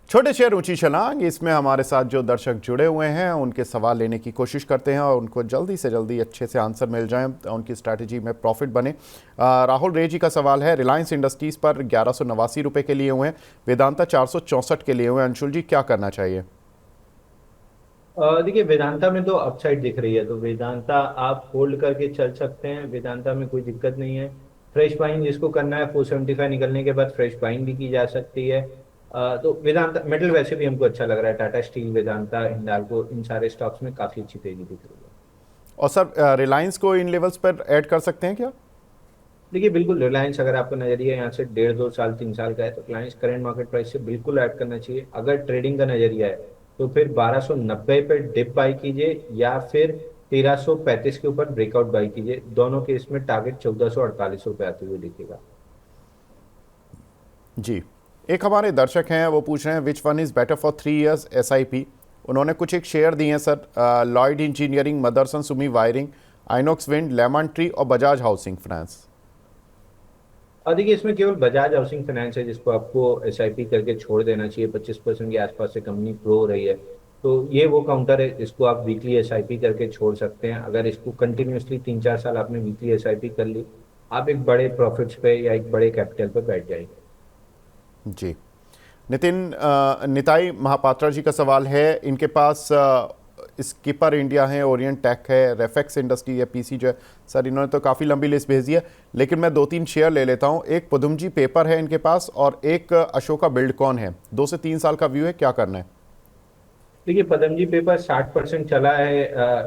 छोटे शेयर ऊंची छलांग, इसमें हमारे साथ जो दर्शक जुड़े हुए हैं उनके सवाल लेने की कोशिश करते हैं और उनको जल्दी से जल्दी अच्छे से आंसर मिल जाए, उनकी स्ट्रैटेजी में प्रॉफिट बने। राहुल रे जी का सवाल है, रिलायंस इंडस्ट्रीज पर 1189 रुपये के लिए हुए हैं, वेदांता 464 के लिए हुए हैं। अंशुल जी, क्या करना चाहिए? देखिए, वेदांता में तो अपसाइड दिख रही है, तो वेदांता आप होल्ड करके चल सकते हैं। वेदांता में कोई दिक्कत नहीं है। फ्रेश बाइंग जिसको करना है 475 निकलने के बाद फ्रेश बाइंग भी की जा सकती है। तो वेदांता मेटल वैसे भी हमको अच्छा लग रहा है। टाटा स्टील, वेदांता, हिंडाल्को, इन सारे स्टॉक्स में काफी अच्छी तेजी दिख रही है। और सर, रिलायंस को इन लेवल्स पर ऐड कर सकते हैं क्या? देखिए, बिल्कुल रिलायंस, अगर आपका नजरिया यहाँ से 1.5 2 साल 3 साल का है तो रिलायंस करंट मार्केट प्राइस से बिल्कुल ऐड करना चाहिए। अगर ट्रेडिंग का नजरिया है तो फिर 1290 पे डिप बाई कीजिए या फिर 1335 के ऊपर ब्रेकआउट बाई कीजिए। दोनों केस में टारगेट 1448 रुपये आते हुए दिखेगा। जी। एक हमारे दर्शक हैं, वो पूछ रहे हैं which one is better for 3 years SIP। उन्होंने कुछ एक शेयर दिए हैं sir, Lloyd Engineering, Motherson Sumi Wiring, Inox Wind, Lemon Tree और बजाज हाउसिंग फाइनेंस। और देखिए, इसमें केवल बजाज हाउसिंग फाइनेंस है जिसको आपको एसआईपी करके छोड़ देना चाहिए। 25% के आसपास से कंपनी ग्रो हो रही है, तो ये वो काउंटर है जिसको आप वीकली एसआईपी करके छोड़ सकते हैं। अगर इसको कंटिन्यूअसली 3 4 साल आपने वीकली एसआईपी कर ली, आप एक बड़े प्रॉफिट्स पे या एक बड़े कैपिटल पे बैठ जाएंगे। जी। निताई महापात्रा जी का सवाल है, इनके पास स्किपर इंडिया है, ओरिएंट टेक है, रेफेक्स इंडस्ट्री है, पीसी जो है। सर, इन्होंने तो काफ़ी लंबी लिस्ट भेज दी है, लेकिन मैं 2 3 शेयर ले लेता हूँ। एक पदुमजी पेपर है इनके पास और एक अशोका बिल्डकॉन है। 2 से 3 साल का व्यू है, क्या करना है? देखिए, पतंजलि पेपर 60% चला है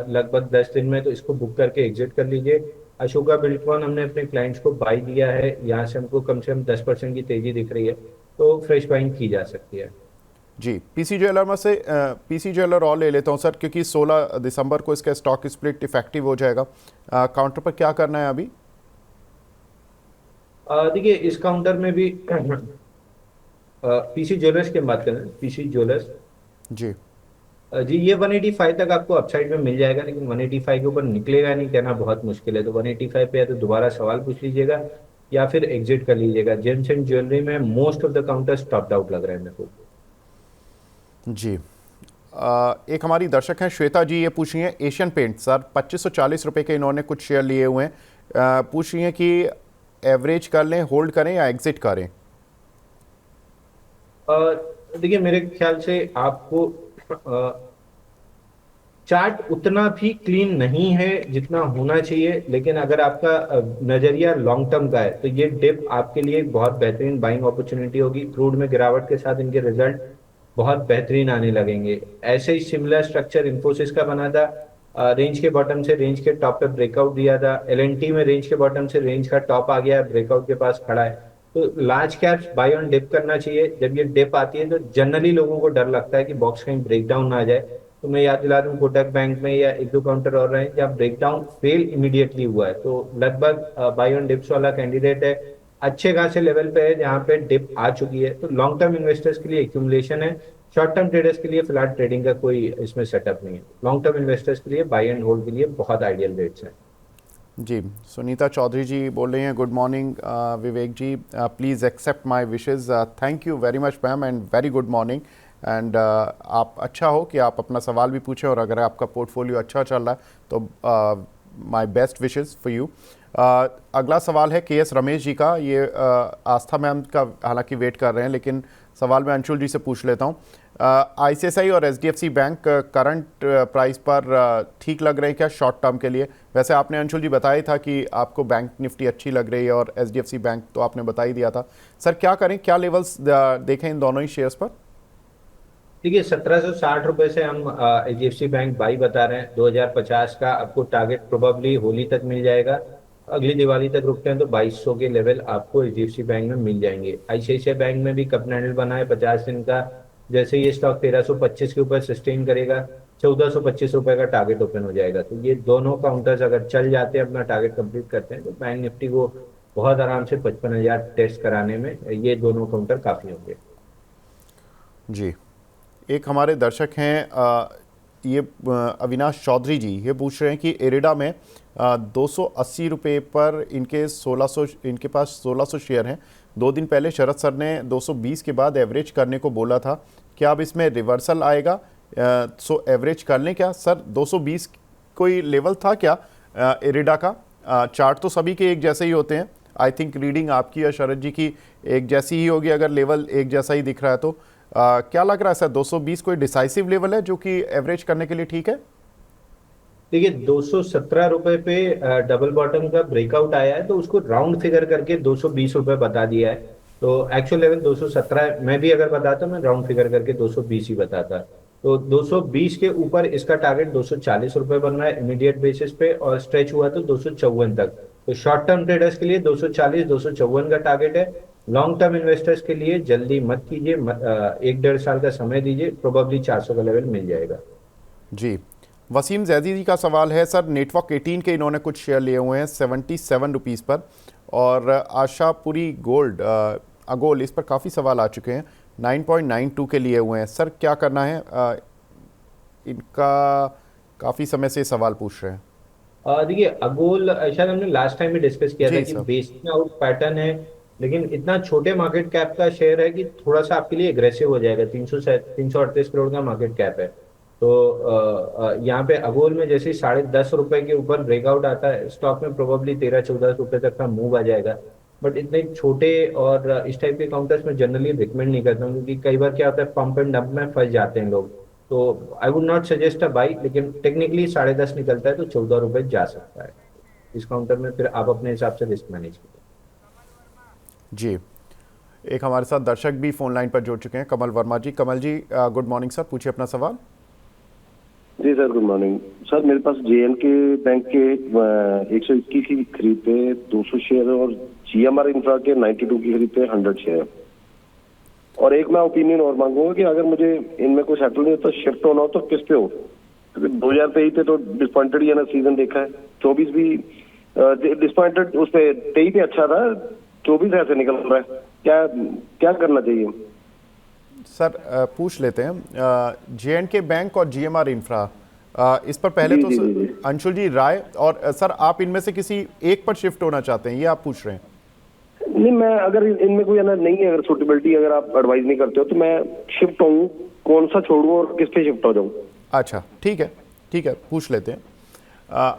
लगभग 10 दिन में, तो इसको बुक करके एग्जिट कर लीजिए। अशोका बिल्डकॉन हमने अपने क्लाइंट्स को बाई दिया है, यहाँ से हमको कम से कम 10% की तेजी दिख रही है, तो फ्रेश बाइंग की जा सकती है। जी। पीसी ज्वेलर में से पीसी ज्वेलर और ले लेता हूँ सर, क्योंकि 16 दिसंबर को इसका स्टॉक स्प्लिट इफेक्टिव हो जाएगा। काउंटर पर क्या करना है अभी? देखिए, इस काउंटर में भी पीसी ज्वेलर्स की हम बात करें, पीसी ज्वेलर्स, जी। जी, ये 185 तक आपको अपसाइड में मिल जाएगा, लेकिन 185 के ऊपर निकलेगा नहीं, कहना बहुत मुश्किल है। तो 185 पे या तो दोबारा सवाल पूछ लीजिएगा या फिर एग्जिट कर लीजिएगा। जेम्स एंड ज्वेलरी में most of the counters topped out लग रहे हैं मेरे को। जी। एक हमारी दर्शक हैं श्वेता जी, ये पूछ रही हैं एशियन पेंट सर, 2540 रुपये के इन्होंने कुछ शेयर लिए हुए हैं। पूछ रही हैं कि एवरेज कर लें, होल्ड करें या एग्जिट करें? देखिए, मेरे ख्याल से आपको चार्ट उतना भी क्लीन नहीं है जितना होना चाहिए, लेकिन अगर आपका नजरिया लॉन्ग टर्म का है तो ये डिप आपके लिए एक बहुत बेहतरीन बाइंग अपॉर्चुनिटी होगी। क्रूड में गिरावट के साथ इनके रिजल्ट बहुत बेहतरीन आने लगेंगे। ऐसे ही सिमिलर स्ट्रक्चर इन्फोसिस का बना था। रेंज के बॉटम से रेंज के टॉप पे ब्रेकआउट दिया था। एलएनटी में रेंज के बॉटम से रेंज का टॉप आ गया है, ब्रेकआउट के पास खड़ा है। तो large caps buy on dip करना चाहिए। जब ये डिप आती है तो जनरली लोगों को डर लगता है कि बॉक्स कहीं ब्रेक डाउन ना आ जाए। तो मैं याद दिला दूं, कोटक बैंक में या एक दो काउंटर और रहे जहाँ ब्रेकडाउन फेल इमीडिएटली हुआ है, तो लगभग बाय ऑन डिप्स वाला कैंडिडेट है। अच्छे खासे लेवल पे है जहाँ पे डिप आ चुकी है, तो लॉन्ग टर्म इन्वेस्टर्स के लिए एक्यूमुलेशन है। शॉर्ट टर्म ट्रेडर्स के लिए फिलहाल ट्रेडिंग का कोई इसमें सेटअप नहीं है। लॉन्ग टर्म इन्वेस्टर्स के लिए बाय एंड होल्ड के लिए बहुत आइडियल रेट्स हैं। जी। सुनीता चौधरी जी बोल रही हैं, good morning Vivek ji, please accept my wishes. Thank you very much ma'am and very good morning. And आप अच्छा हो कि आप अपना सवाल भी पूछें, और अगर आपका पोर्टफोलियो अच्छा चल रहा है तो my best wishes for you. अगला सवाल है केएस रमेश जी का। ये आस्था मैम का हालांकि वेट कर रहे हैं, लेकिन सवाल मैं अंशुल जी से पूछ लेता हूँ। आईसीआईसीआई और एचडीएफसी बैंक करंट प्राइस पर ठीक लग रहे हैं क्या शॉर्ट टर्म के लिए? वैसे आपने अंशुल जी बताया था कि आपको बैंक निफ्टी अच्छी लग रही है और एचडीएफसी बैंक तो आपने बता ही दिया था। सर, क्या करें, क्या लेवल्स देखें इन दोनों ही शेयर्स पर? देखिए, 1760 रुपए से हम एचडीएफसी बैंक बाई बता रहे हैं। 2050 का आपको टारगेट प्रोबेबली होली तक मिल जाएगा। अगली दिवाली तक रुकते हैं तो 2200 के लेवल आपको एचडीएफसी बैंक में मिल जाएंगे। आईसीआईसीआई बैंक में भी कप हैंडल बना है 50 दिन का। जैसे ये स्टॉक 1325 के ऊपर सस्टेन करेगा, 1425 रुपए का टारगेट ओपन हो जाएगा। तो ये दोनों काउंटर्स अगर चल जाते हैं, अपना टारगेट कंप्लीट करते हैं, तो बैंक निफ्टी को बहुत आराम से 55,000 टेस्ट कराने में ये दोनों काउंटर काफी होंगे। जी। एक हमारे दर्शक हैं, अविनाश चौधरी जी, ये पूछ रहे हैं कि एरिडा में 280 रुपये पर इनके 1600, इनके पास 1600 शेयर हैं। 2 दिन पहले शरद सर ने 220 के बाद एवरेज करने को बोला था, क्या अब इसमें रिवर्सल आएगा? सो एवरेज कर लें क्या सर? 220 कोई लेवल था क्या इरिडा का? चार्ट तो सभी के एक जैसे ही होते हैं, आई थिंक रीडिंग आपकी या शरद जी की एक जैसी ही होगी अगर लेवल एक जैसा ही दिख रहा है तो। क्या लग रहा है सर, 220 कोई डिसाइसिव लेवल है जो कि एवरेज करने के लिए ठीक है? देखिए 217 रुपए पे डबल बॉटम का ब्रेकआउट आया है, तो उसको राउंड फिगर करके 220 रुपए बता दिया है। तो एक्चुअल लेवल 217 है, मैं भी अगर बताता मैं राउंड फिगर करके 220 ही बताता। तो 220 के ऊपर इसका टारगेट 240 रुपए बन रहा है इमीडिएट बेसिस पे, और स्ट्रेच हुआ तो 254 तक। तो शॉर्ट टर्म ट्रेडर्स के लिए 240 254 का टारगेट है। लॉन्ग टर्म इन्वेस्टर्स के लिए जल्दी मत कीजिए, एक डेढ़ साल का समय दीजिए, प्रोबेबली 400 का लेवल मिल जाएगा। जी, वसीम जैदी जी का सवाल है सर, नेटवर्क 18 के इन्होंने कुछ शेयर लिए हुए हैं 77 रुपीज़ पर, और आशापुरी गोल्ड अगोल, इस पर काफ़ी सवाल आ चुके हैं, 9.92 के लिए हुए हैं सर, क्या करना है? इनका काफ़ी समय से सवाल पूछ रहे हैं। देखिए अगोल शायद हमने लास्ट टाइम भी डिस्कस किया था जी कि सर। बेसिंग आउट पैटर्न है, लेकिन इतना छोटे मार्केट कैप का शेयर है कि थोड़ा सा आपके लिए एग्रेसिव हो जाएगा। 338 करोड़ का मार्केट कैप है। तो यहाँ पे अगोल में जैसे 10.5 रुपए के ऊपर ब्रेकआउट आता है स्टॉक में, प्रोबेबली 13-14 रुपए तक का मूव आ जाएगा। बट इतने छोटे और इस टाइप के काउंटर्स में जनरली रिकमेंड नहीं करता हूँ, क्योंकि कई बार क्या होता है पंप एंड डंप में फंस जाते हैं लोग। तो I would not suggest a by, लेकिन टेक्निकली 10.5 निकलता है तो 14 रुपए जा सकता है इस काउंटर में, फिर आप अपने हिसाब से रिस्क मैनेज करें। जी, एक हमारे साथ दर्शक भी फोन लाइन पर जुड़ चुके हैं, कमल वर्मा जी। कमल जी गुड मॉर्निंग सर, पूछिए अपना सवाल। जी सर, गुड मॉर्निंग सर। मेरे पास JNK बैंक के 121 की खरीद पे 200 शेयर और GMR इंफ्रा के 92 की खरीद पे 100 शेयर। और एक मैं ओपिनियन और मांगूंगा कि अगर मुझे इनमें कोई सेटल नहीं तो शिफ्ट होना हो तो किस पे हो, क्योंकि 2023 पे तो डिसपॉइंटेड ये ना सीजन देखा है, 24 भी डिसपॉइंटेड, उस पे 23 पे अच्छा था, 24 ऐसे निकल रहा है। क्या क्या करना चाहिए सर पूछ लेते हैं, JNK बैंक और GMR इंफ्रा, इस पर पहले जी तो जी जी जी। अंशुल जी राय, और सर आप इनमें से किसी एक पर शिफ्ट होना चाहते हैं, ये आप पूछ रहे हैं? नहीं, मैं अगर इनमें कोई ना नहीं है, अगर सुटेबिलिटी अगर आप एडवाइस नहीं करते हो तो मैं शिफ्ट हूँ, कौन सा छोड़ूं और किस पे शिफ्ट हो जाऊँ? अच्छा ठीक है, ठीक है, पूछ लेते हैं।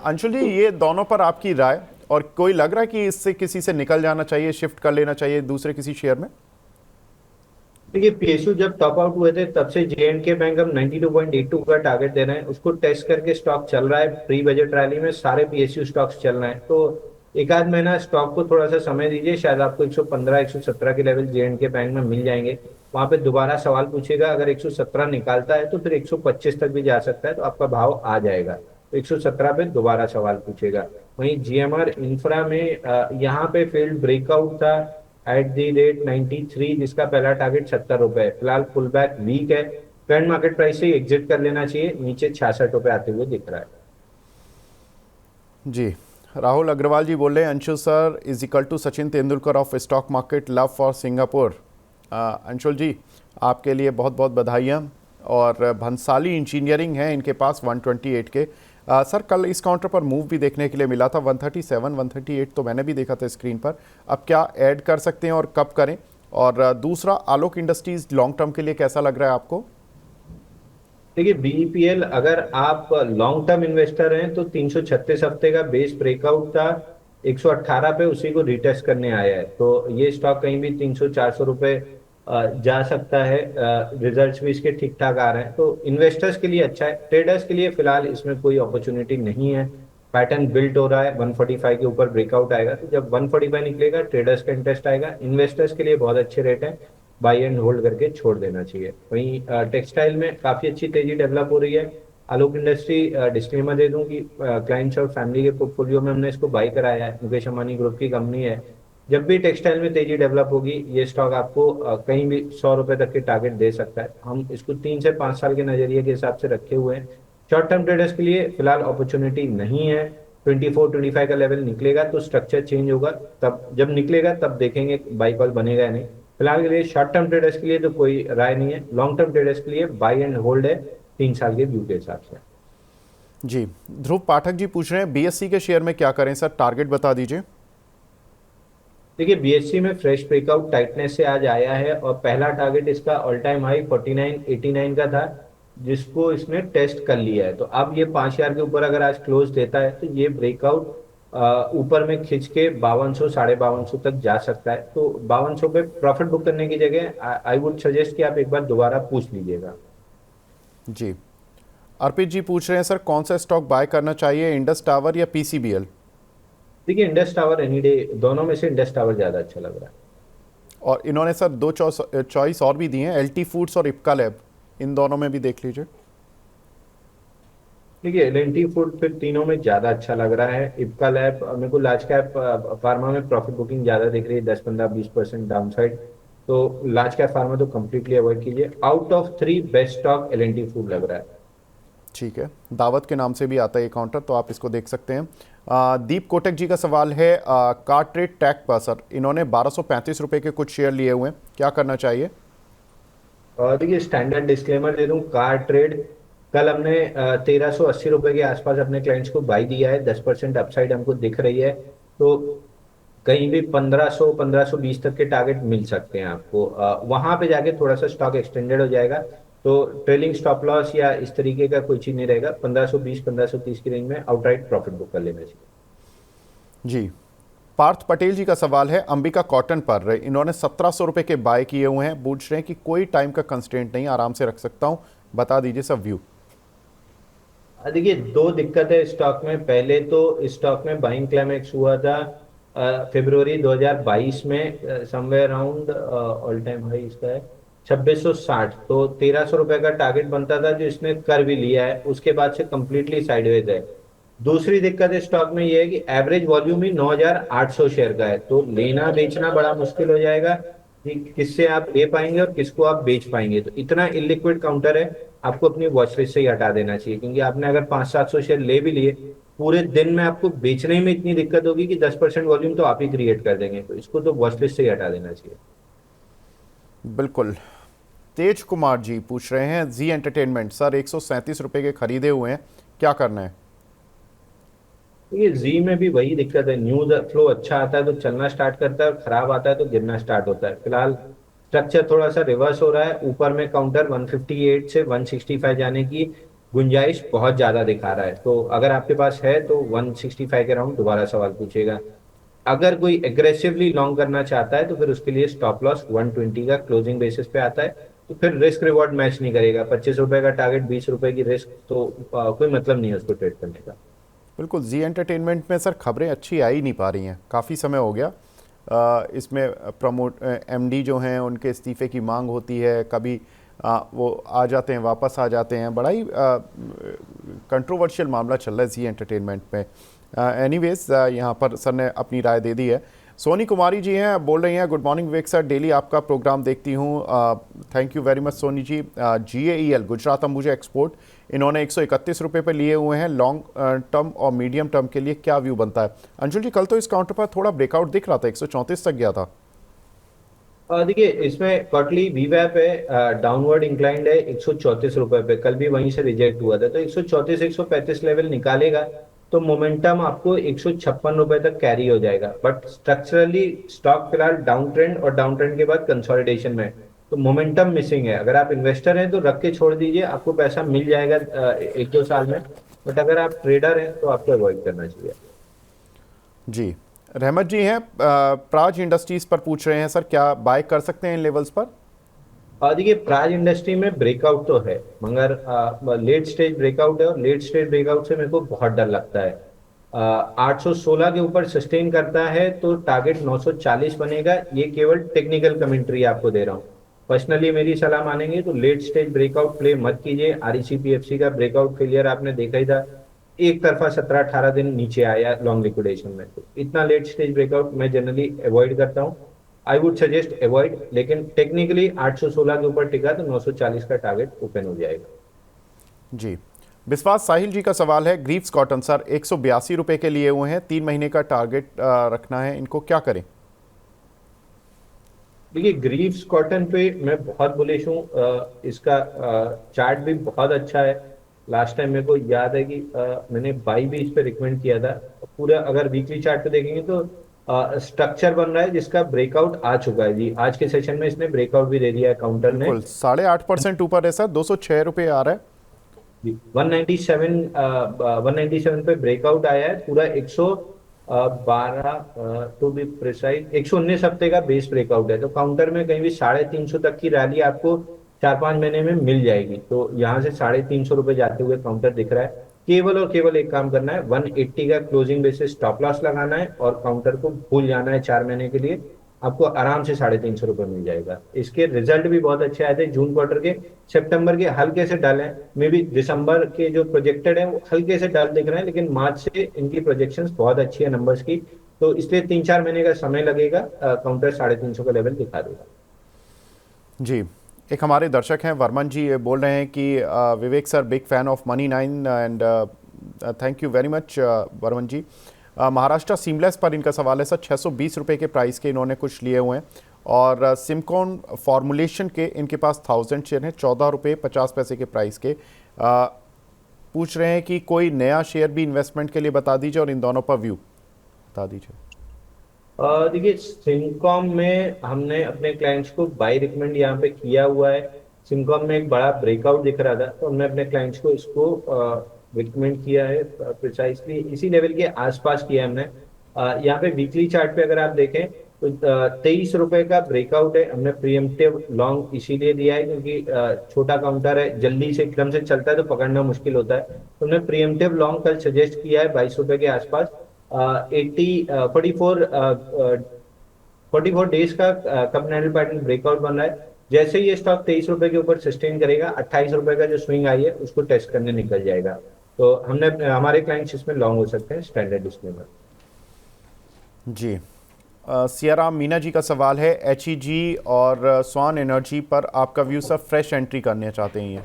अंशुल जी, ये दोनों पर आपकी राय, और कोई लग रहा है कि इससे किसी से निकल जाना चाहिए, शिफ्ट कर लेना चाहिए दूसरे किसी शेयर में? देखिए PSU जब टॉप आउट हुए थे तब से JNK बैंक हम 92.82 का टारगेट दे रहे हैं, उसको टेस्ट करके स्टॉक चल रहा है। प्री बजट रैली में सारे PSU स्टॉक्स चल रहे हैं, तो एक आध महीना स्टॉक को थोड़ा सा समय दीजिए, शायद आपको 115 117 के लेवल JNK बैंक में मिल जाएंगे। वहां पे दोबारा सवाल पूछेगा, अगर 117 निकालता है तो फिर 125 तक भी जा सकता है, तो आपका भाव आ जाएगा। तो 117 पे दोबारा सवाल पूछेगा। वहीं GMR इंफ्रा में यहाँ पे फील्ड ब्रेकआउट था @ 93, जिसका पहला टारगेट 70 रुपए है। फिलहाल पुल बैक वीक है, करंट मार्केट प्राइस से एग्जिट कर लेना चाहिए, नीचे 66 रुपए आते हुए दिख रहा है। जी, राहुल अग्रवाल जी बोल रहे हैं, Anshul sir is equal to Sachin Tendulkar of stock market, love for Singapore. Anshul ji, आपके लिए बहुत बहुत बधाइयाँ। और भंसाली इंजीनियरिंग है इनके पास 128 के। सर कल इस काउंटर पर मूव भी देखने के लिए मिला था, 137 138 तो मैंने भी देखा था स्क्रीन पर। अब क्या ऐड कर सकते हैं और कब करें? और दूसरा, आलोक इंडस्ट्रीज लॉन्ग टर्म के लिए कैसा लग रहा है आपको? देखिए BEPL अगर आप लॉन्ग टर्म इन्वेस्टर हैं तो 336 हफ्ते का बेस ब्रेकआउट था 118 पे, उसी को रिटेस्ट करने आया है। तो ये स्टॉक कहीं भी 300-400 रुपए जा सकता है। रिजल्ट्स भी इसके ठीक ठाक आ रहे हैं, तो इन्वेस्टर्स के लिए अच्छा है। ट्रेडर्स के लिए फिलहाल इसमें कोई अपॉर्चुनिटी नहीं है। पैटर्न बिल्ट हो रहा है, 145 के ऊपर ब्रेकआउट आएगा, तो जब 145 निकलेगा ट्रेडर्स का इंटरेस्ट आएगा। इन्वेस्टर्स के लिए बहुत अच्छे रेट है, बाई एंड होल्ड करके छोड़ देना चाहिए। वहीं टेक्सटाइल में काफी अच्छी तेजी डेवलप हो रही है। आलोक इंडस्ट्री डिस्क्लेमर दे दूं कि क्लाइंट्स और फैमिली के पोर्टफोलियो में हमने इसको बाई कराया है, मुकेश अंबानी ग्रुप की कंपनी है। जब भी टेक्सटाइल में तेजी डेवलप होगी ये स्टॉक आपको कहीं भी 100 रुपए तक के टारगेट दे सकता है। हम इसको 3 से 5 साल के नजरिए के हिसाब से रखे हुए हैं। शॉर्ट टर्म ट्रेडर्स के लिए फिलहाल अपॉर्चुनिटी नहीं है। 24-25 का लेवल निकलेगा तो स्ट्रक्चर चेंज होगा, तब जब निकलेगा तब देखेंगे बाई कॉल बनेगा या नहीं। फिलहाल के लिए शॉर्ट टर्म ट्रेडर्स के लिए तो कोई राय नहीं है। लॉन्ग टर्म ट्रेडर्स के लिए बाई एंड होल्ड है 3 साल के व्यू के हिसाब से। जी, ध्रुव पाठक जी पूछ रहे हैं BSC के शेयर में क्या करें सर, टारगेट बता दीजिए। देखिए बीएससी में फ्रेश ब्रेकआउट टाइटनेस से आज आया है और पहला टारगेट इसका ऑल टाइम हाई 4989 का था, जिसको इसने टेस्ट कर लिया है। तो अब ये 5000 के ऊपर अगर आज क्लोज देता है तो ये ब्रेकआउट ऊपर में खिंच के 5200 5250 तक जा सकता है। तो 5200 पे प्रॉफिट बुक करने की जगह आई वुड सजेस्ट कि आप एक बार दोबारा पूछ लीजिएगा। जी, अर्पित जी पूछ रहे हैं सर कौन सा स्टॉक बाय करना चाहिए, इंडस टावर या पीसीबीएल? देखिए इंडस टावर एनी डे, दोनों में से इंडस टावर ज्यादा अच्छा लग रहा है। और इन्होंने सर दो चॉइस और भी दी हैं, एलटी फूड्स और इप्का लैब, इन दोनों में भी देख लीजिए। देखिए एल&टी फूड फिर तीनों में ज्यादा अच्छा लग रहा है। इप्का लैब मेरे को लार्ज कैप फार्मा में प्रॉफिट बुकिंग ज्यादा दिख रही है, 10 15 20% डाउन साइड। तो लार्ज कैप फार्मा तो कंप्लीटली अवॉइड कीजिए। Out of 3 best stock L&T food लग रहा है। ठीक है, दावत के नाम से भी आता है ये काउंटर, तो आप इसको देख सकते हैं। दीप कोटक जी का सवाल है कार्ट्रेड टैक पर सर, इन्होंने 1235 रुपए के कुछ शेयर लिए हुए हैं, क्या करना चाहिए? और देखिए स्टैंडर्ड डिस्क्लेमर दे दूं, कार ट्रेड कल हमने 1380 रुपए के आसपास अपने क्लाइंट्स को बाई दिया है, 10% अपसाइड हमको दिख रही है। तो कहीं भी 1500 1520 तक के टारगेट मिल सकते हैं आपको। वहां पे जाके थोड़ा सा स्टॉक एक्सटेंडेड हो जाएगा, तो ट्रेलिंग स्टॉप लॉस या इस तरीके का कोई चीज नहीं रहेगा। 1520 1530 की रेंज में आउटराइट प्रॉफिट बुक कर लेना चाहिए। जी, पार्थ पटेल जी का सवाल है अंबिका कॉटन पर, इन्होंने 1700 रुपए के बाय किए हुए हैं, पूछ रहे हैं कि कोई टाइम का कंस्ट्रेंट नहीं, आराम से रख सकता हूं, बता दीजिए सब व्यू। देखिए दो दिक्कत है स्टॉक में। पहले तो स्टॉक में बाइंग क्लाइमेक्स हुआ था फरवरी 2022 में, somewhere around all time high इसका है 2660। तो 1300 रुपए का टारगेट बनता था जो इसने कर भी लिया है, उसके बाद से कंप्लीटली साइडवेज है। दूसरी दिक्कत इस स्टॉक में ये है कि एवरेज वॉल्यूम ही 9800 शेयर का है, तो लेना बेचना बड़ा मुश्किल हो जाएगा कि किससे आप ले पाएंगे और किसको आप बेच पाएंगे। तो इतना इलिक्विड काउंटर है, आपको अपनी वॉच लिस्ट से ही हटा देना चाहिए। क्योंकि आपने अगर 500-700 शेयर ले भी लिए, पूरे दिन में आपको बेचने में इतनी दिक्कत होगी कि 10% वॉल्यूम तो आप ही क्रिएट कर देंगे। तो इसको तो वॉच लिस्ट से ही हटा देना चाहिए। बिल्कुल। तेज कुमार जी पूछ रहे हैं जी एंटरटेनमेंट सर, 137 रुपए के खरीदे हुए हैं, क्या करना है? ये जी में भी वही दिक्कत है, न्यूज फ्लो अच्छा आता है तो चलना स्टार्ट करता है, खराब आता है तो गिरना स्टार्ट होता है। फिलहाल स्ट्रक्चर थोड़ा सा रिवर्स हो रहा है, ऊपर में काउंटर 158 से 165 जाने की गुंजाइश बहुत ज्यादा दिखा रहा है। तो अगर आपके पास है तो 165 के राउंड दोबारा सवाल पूछेगा। अगर कोई एग्रेसिवली लॉन्ग करना चाहता है तो फिर उसके लिए स्टॉप लॉस 120 का क्लोजिंग बेसिस पे आता है। तो फिर रिस्क रिवॉर्ड मैच नहीं करेगा, 25 रुपए का टारगेट 20 रुपए की रिस्क, तो कोई मतलब नहीं है उसको ट्रेड करने का। बिल्कुल, जी एंटरटेनमेंट में सर खबरें अच्छी आ ही नहीं पा रही हैं, काफ़ी समय हो गया। इसमें प्रमोट एमडी जो हैं उनके इस्तीफे की मांग होती है, कभी वो आ जाते हैं वापस आ जाते हैं, बड़ा ही कंट्रोवर्शियल मामला चल रहा है जी एंटरटेनमेंट में। एनीवेज यहाँ पर सर ने अपनी राय दे दी है। सोनी कुमारी जी हैं, बोल रही हैं good morning Vivek sir, daily आपका प्रोग्राम देखती हूँ, thank you very much Soni ji. GAEL Gujarat Ambuja export, इन्होंने 131 रुपये पर लिए हुए हैं, लॉन्ग टर्म और मीडियम टर्म के लिए क्या व्यू बनता है? अंशुल जी, कल तो इस काउंटर पर थोड़ा ब्रेकआउट दिख रहा था, 134 तक गया था। देखिए इसमें क्वार्टरली वीवैप है, डाउनवर्ड इंक्लाइंड है 134 रुपए पे, कल भी वहीं से रिजेक्ट हुआ था। तो 134 135 लेवल निकालेगा तो मोमेंटम आपको 156 रुपए तक कैरी हो जाएगा। बट स्ट्रक्चरली स्टॉक फिलहाल डाउन ट्रेंड और डाउन ट्रेंड के बाद कंसोलिडेशन में है, तो मोमेंटम मिसिंग है। अगर आप इन्वेस्टर हैं तो रख के छोड़ दीजिए, आपको पैसा मिल जाएगा 1-2 साल में। बट अगर आप ट्रेडर हैं तो आपको अवॉइड करना चाहिए। जी, रहमत जी हैं प्राज इंडस्ट्रीज पर पूछ रहे हैं सर, क्या बाय कर सकते हैं इन लेवल्स पर? देखिए प्राज इंडस्ट्री में ब्रेकआउट तो है, मगर लेट स्टेज ब्रेकआउट है, और लेट स्टेज ब्रेकआउट से मेरे को बहुत डर लगता है। 816 के ऊपर सस्टेन करता है तो टारगेट 940 बनेगा। ये केवल टेक्निकल कमेंट्री आपको दे रहा हूँ। पर्सनली मेरी सलाह मानेंगे तो लेट स्टेज ब्रेकआउट प्ले मत कीजिए। RECPFC का ब्रेकआउट फेलियर आपने देखा ही था, एक तरफा 17-18 दिन नीचे आया लॉन्ग लिक्विडेशन में। तो इतना लेट स्टेज ब्रेकआउट मैं जनरली अवॉइड करता हूँ, आई वुड सजेस्ट अवॉइड। लेकिन टेक्निकली 816 के ऊपर टिका तो 940 का टारगेट ओपन हो जाएगा। जी, विश्वास साहिल जी का सवाल है ग्रीव्स कॉटन सर, 182 रुपये के लिए हुए हैं, 3 महीने का टारगेट रखना है, इनको क्या करें? देखिए ग्रीव्स कॉटन पे मैं बहुत बुलिश हूँ। इसका चार्ट भी बहुत अच्छा है। लास्ट टाइम मेरे को याद है कि मैंने बाई भी इस पे रिकमेंड किया था। पूरा अगर वीकली चार्ट पे देखेंगे तो स्ट्रक्चर बन रहा है जिसका ब्रेकआउट आ चुका है जी। आज के सेशन में इसने ब्रेकआउट भी दे दिया है काउंटर ने। बिल्कुल 8.5% ऊपर है सर, 206 रुपये आ रहा है। 197 197 पे ब्रेकआउट आया है पूरा। 112 टू बी प्रिसाइज 119 हफ्ते का बेस ब्रेकआउट है। तो काउंटर में कहीं भी 350 तक की रैली आपको 4-5 महीने में मिल जाएगी। तो यहाँ से 350 रुपये जाते हुए काउंटर दिख रहा है। केवल और केवल एक काम करना है, 180 का क्लोजिंग बेसिस स्टॉप लॉस लगाना है और काउंटर को भूल जाना है 4 महीने के लिए। आपको आराम से 350 रुपये मिल जाएगा। इसके रिजल्ट भी बहुत अच्छे आए थे जून क्वार्टर के। सितंबर के हल्के से डल है, मे बी दिसंबर के जो प्रोजेक्टेड है वो हल्के से डल दिख रहे हैं, लेकिन मार्च से इनकी प्रोजेक्शंस बहुत अच्छी है नंबर्स की। तो इसलिए 3-4 महीने का समय लगेगा, काउंटर 350 का लेवल दिखा देगा। जी, एक हमारे दर्शक हैं वर्मन जी, ये बोल रहे हैं कि Vivek sir big fan of Money9 and thank you very much Varman ji. Maharashtra seamless पर इनका सवाल है सर, 620 रुपये के प्राइस के इन्होंने कुछ लिए हुए हैं और सिमकॉन फॉर्मुलेशन के इनके पास 1000 शेयर हैं 14 रुपये 50 पैसे के प्राइस के। पूछ रहे हैं कि कोई नया शेयर भी इन्वेस्टमेंट के लिए बता दीजिए और इन दोनों पर व्यू बता दीजिए। देखिए, सिमकॉम में हमने अपने क्लाइंट्स को बाय रिकमेंड यहाँ पे किया हुआ है। सिमकॉम में एक बड़ा ब्रेकआउट दिख रहा था तो हमने अपने क्लाइंट्स को इसको रिकमेंड किया है। प्रिसाइसली इसी लेवल के आसपास किया है हमने। यहाँ पे वीकली चार्ट पे अगर आप देखें तो 23 रुपए का ब्रेकआउट है। हमने प्रीएम्प्टिव लॉन्ग इसीलिए दिया है क्योंकि छोटा काउंटर है, जल्दी से एकदम से चलता है तो पकड़ना मुश्किल होता है। तो हमने प्रीएम्प्टिव लॉन्ग कल सजेस्ट किया है 22 रुपए के आसपास। 44 डेज का कप एंडल पैटर्न ब्रेकआउट बन रहा है। जैसे ही ये स्टॉक 23 रुपए के ऊपर सस्टेन करेगा, 28 रुपए का जो स्विंग आई है उसको टेस्ट करने निकल जाएगा। तो हमारे क्लाइंट्स इसमें लॉन्ग हो सकते हैं स्टैंडर्ड डिस्क्लेमर। जी, सियाराम मीना जी का सवाल है HEG और स्वान एनर्जी पर आपका व्यू सर, फ्रेश एंट्री करने चाहते हैं ये।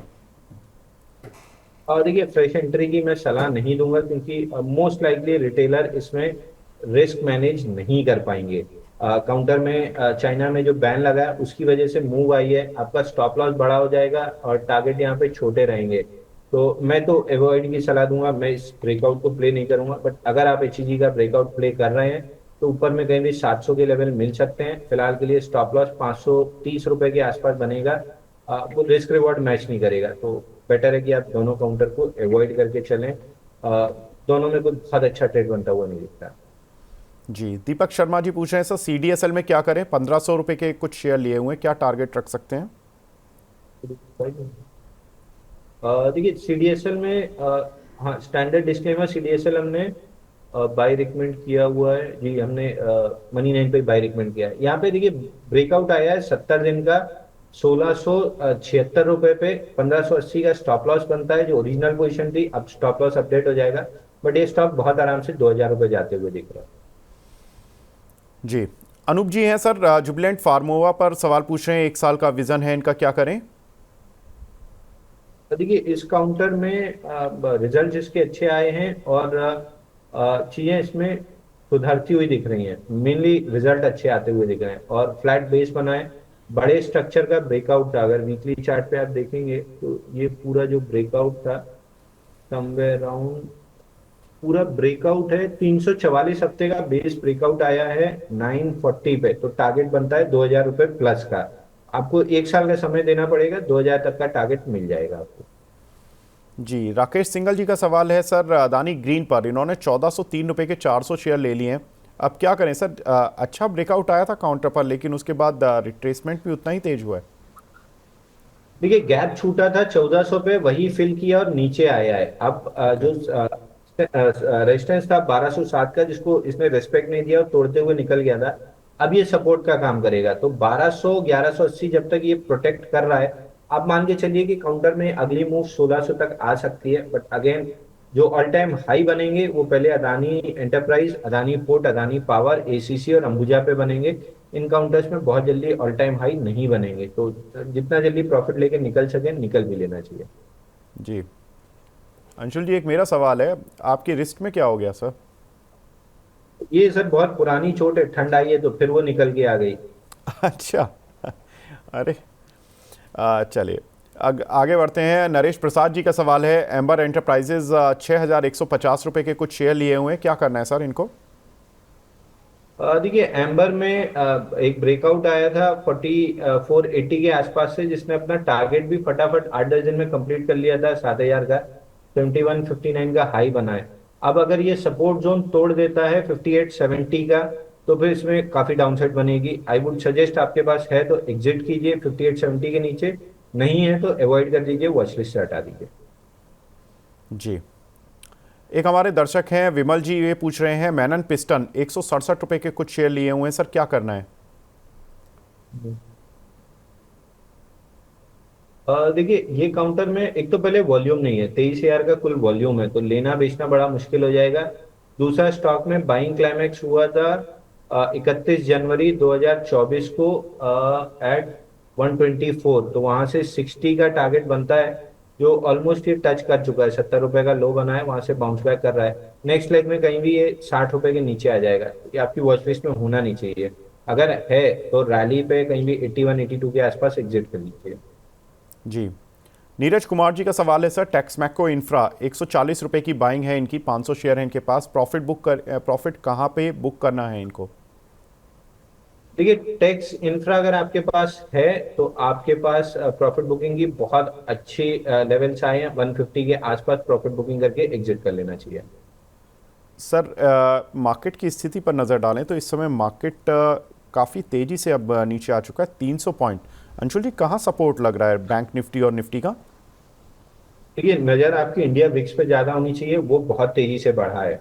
और देखिए, फ्रेश एंट्री की मैं सलाह नहीं दूंगा क्योंकि मोस्ट लाइकली रिटेलर इसमें रिस्क मैनेज नहीं कर पाएंगे। काउंटर में चाइना में जो बैन लगा है उसकी वजह से मूव आई है, आपका स्टॉप लॉस बड़ा हो जाएगा और टारगेट यहाँ पे छोटे रहेंगे। तो मैं तो अवॉइड की सलाह दूंगा, मैं इस ब्रेकआउट को प्ले नहीं करूंगा। बट अगर आप HEG का ब्रेकआउट प्ले कर रहे हैं तो ऊपर में कहीं भी 700 के लेवल मिल सकते हैं। फिलहाल के लिए स्टॉप लॉस 530 रुपए के आसपास बनेगा। वो रिस्क रिवॉर्ड मैच नहीं करेगा, तो बेटर है कि आप दोनों काउंटर को अवॉइड करके चलें। दोनों में कोई बहुत अच्छा ट्रेड बनता हुआ नहीं दिखता। जी, दीपक शर्मा जी पूछ रहे हैं सर, CDSL में क्या करें, 1500 रुपये के कुछ शेयर लिए हुए हैं, क्या टारगेट रख सकते हैं? देखिए, CDSL में हाँ, स्टैंडर्ड डिस्क्लेमर CDSL हमने बाय रिकमेंड किया हुआ है जी। हमने Money9 पे बाय रिकमेंड किया है। यहाँ पे देखिए ब्रेकआउट आया है 70 दिन का 1676 रुपए पे। 1580 का स्टॉप लॉस बनता है जो ओरिजिनल पोजीशन थी। अब स्टॉप लॉस अपडेट हो जाएगा, बट ये स्टॉक बहुत आराम से 2000 रुपए जाते हुए दिख रहा है। जी, अनूप जी हैं सर, जुबिलेंट फार्मोवा पर सवाल पूछ रहे हैं, 1 साल का विजन है इनका, क्या करें? तो देखिए, इस काउंटर में रिजल्ट इसके अच्छे आए हैं और चीजें इसमें सुधरती हुई दिख रही हैं। मेनली रिजल्ट अच्छे आते हुए दिख रहे हैं और फ्लैट बेस बना है। बड़े स्ट्रक्चर का ब्रेकआउट था, अगर वीकली चार्ट पे आप देखेंगे तो ये पूरा जो ब्रेकआउट था समवेयर अराउंड पूरा ब्रेकआउट है। 344 हफ्ते का बेस ब्रेकआउट आया है 940 पे। तो टारगेट बनता है 2000 रुपए प्लस का। आपको 1 साल का समय देना पड़ेगा, 2000 तक का टारगेट मिल जाएगा आपको। जी, राकेश सिंगल जी का सवाल है सर, अदानी ग्रीन पर इन्होंने 1403 रुपये के 400 शेयर ले लिए हैं, अब क्या करें सर? अच्छा ब्रेकआउट आया था काउंटर पर, लेकिन उसके बाद रिट्रेसमेंट भी उतना ही तेज हुआ है। देखिए, गैप छूटा था 1400 पे, वही फिल किया और नीचे आया है। अब जो रेजिस्टेंस था 1207 का, जिसको इसने रेस्पेक्ट नहीं दिया और तोड़ते हुए निकल गया था, अब ये सपोर्ट का काम करेगा। तो 1200 1180 जब तक ये प्रोटेक्ट कर रहा है, आप मान के चलिए कि काउंटर में अगली मूव 1600 तक आ सकती है। बट अगेन जो ऑल टाइम हाई बनेंगे वो पहले Adani enterprise, Adani port, Adani power, ACC और अंबुजा पे बनेंगे। इन काउंटर्स में बहुत जल्दी ऑल टाइम हाई नहीं बनेंगे, तो जितना जल्दी प्रॉफिट लेके निकल सके निकल भी लेना चाहिए। जी, अंशुल जी, एक मेरा सवाल है, आपकी रिस्क में क्या हो गया सर? ये सर बहुत पुरानी चोट है, ठंड आई है तो फिर वो निकल के आ गई। अच्छा, अरे चलिए आगे बढ़ते हैं। नरेश प्रसाद जी का सवाल है, एम्बर एंटरप्राइजेज 6150 रुपये के कुछ शेयर लिए हुए हैं, क्या करना है सर इनको? देखिए एम्बर में एक ब्रेकआउट आया था 4480 के आसपास से, जिसने अपना टारगेट भी फटाफट 8-10 दिन में कंप्लीट कर लिया था 7000 का। 7159 का हाई बना है। अब अगर ये सपोर्ट जोन तोड़ देता है 5870 का, तो फिर इसमें काफी डाउनसाइड बनेगी। आई वुड सजेस्ट, आपके पास है तो एग्जिट कीजिए 5870 के नीचे, नहीं है तो अवॉइड कर दीजिए, वॉच लिस्ट से हटा दीजिए। जी, एक हमारे दर्शक हैं विमल जी, ये पूछ रहे हैं मैनन पिस्टन 167 रुपए के कुछ शेयर लिए हुए हैं सर, क्या करना है? देखिए ये काउंटर में एक तो पहले वॉल्यूम नहीं है, 23,000 का कुल वॉल्यूम है, तो लेना बेचना बड़ा मुश्किल हो जाएगा। दूसरा, स्टॉक में बाइंग क्लाइमेक्स हुआ था 31 जनवरी 2024 को एट 124, तो वहां से 60 का टारगेट बनता है, जो ऑलमोस्ट ये टच कर चुका है। 70 रुपए का लो बना है, वहां से बाउंस बैक कर रहा है। नेक्स्ट लेग में कहीं भी ये 60 रुपए के नीचे आ जाएगा, ये आपकी वॉच लिस्ट में होना नहीं चाहिए। अगर है तो रैली पे कहीं भी 81 82 के आसपास एग्जिट कर लीजिए। जी, नीरज कुमार जी का सवाल है सर, टेक्समैको इंफ्रा 140 रुपए की बाइंग है इनकी, 500 शेयर है इनके पास, प्रॉफिट कहाँ पे बुक करना है इनको? देखिए टेक्स इंफ्रा अगर आपके पास है तो आपके पास प्रॉफिट बुकिंग की बहुत अच्छी लेवल्स आए हैं। 150 के आसपास प्रॉफिट बुकिंग करके एग्जिट कर लेना चाहिए। सर मार्केट की स्थिति पर नज़र डालें तो इस समय मार्केट काफ़ी तेज़ी से अब नीचे आ चुका है, 300 पॉइंट। अंशुल जी, कहाँ सपोर्ट लग रहा है बैंक निफ्टी और निफ्टी का? देखिए नजर आपकी इंडिया विक्स पे ज्यादा होनी चाहिए, वो बहुत तेजी से बढ़ा है।